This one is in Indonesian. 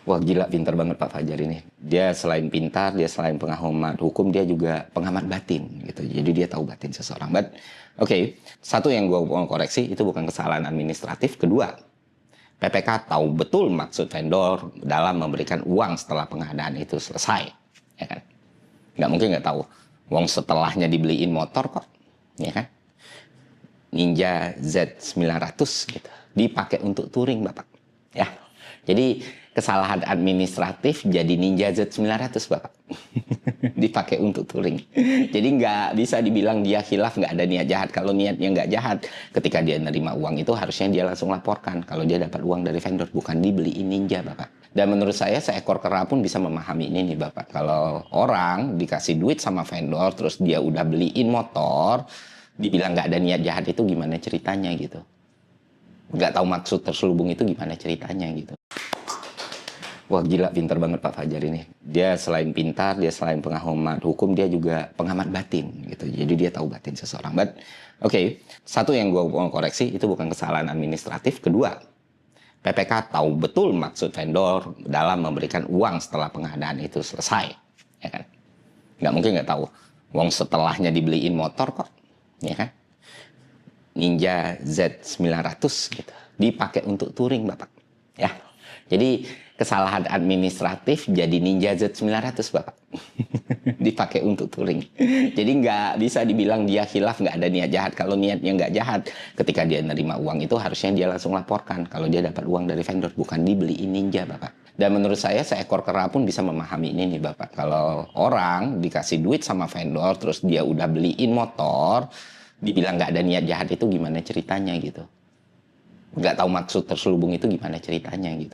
Wah gila, pintar banget Pak Fajar ini. Dia selain pintar, dia selain pengamat hukum, dia juga pengamat batin gitu. Jadi dia tahu batin seseorang. But oke, satu yang gue mau koreksi itu bukan kesalahan administratif. Kedua, PPK tahu betul maksud vendor dalam memberikan uang setelah pengadaan itu selesai, ya kan? Nggak mungkin nggak tahu. Uang setelahnya dibeliin motor kok, ya kan? Ninja Z900 gitu, dipakai untuk touring Bapak, ya. Jadi kesalahan administratif jadi Ninja Z900 Bapak. Dipakai untuk touring. Jadi nggak bisa dibilang dia khilaf, nggak ada niat jahat. Kalau niatnya nggak jahat, ketika dia nerima uang itu harusnya dia langsung laporkan kalau dia dapat uang dari vendor, bukan dibeliin Ninja Bapak. Dan menurut saya seekor kera pun bisa memahami ini nih Bapak. Kalau orang dikasih duit sama vendor, terus dia udah beliin motor, dibilang nggak ada niat jahat, itu gimana ceritanya gitu. Nggak tahu maksud terselubung itu gimana ceritanya gitu. Wah gila, pintar banget Pak Fajar ini. Dia selain pintar, dia selain pengamat hukum, dia juga pengamat batin gitu. Jadi dia tahu batin seseorang. But oke, satu yang gue mau koreksi itu bukan kesalahan administratif. Kedua, PPK tahu betul maksud vendor dalam memberikan uang setelah pengadaan itu selesai, ya kan? Nggak mungkin nggak tahu. Uang setelahnya dibeliin motor kok, ya kan? Ninja Z900 gitu, dipakai untuk touring Bapak, ya. Jadi kesalahan administratif jadi Ninja Z900 Bapak. Dipakai untuk touring. Jadi nggak bisa dibilang dia khilaf, nggak ada niat jahat. Kalau niatnya nggak jahat, ketika dia nerima uang itu harusnya dia langsung laporkan kalau dia dapat uang dari vendor, bukan dibeliin Ninja Bapak. Dan menurut saya seekor kera pun bisa memahami ini nih Bapak. Kalau orang dikasih duit sama vendor, terus dia udah beliin motor, dibilang nggak ada niat jahat, itu gimana ceritanya gitu. Nggak tahu maksud terselubung itu gimana ceritanya gitu.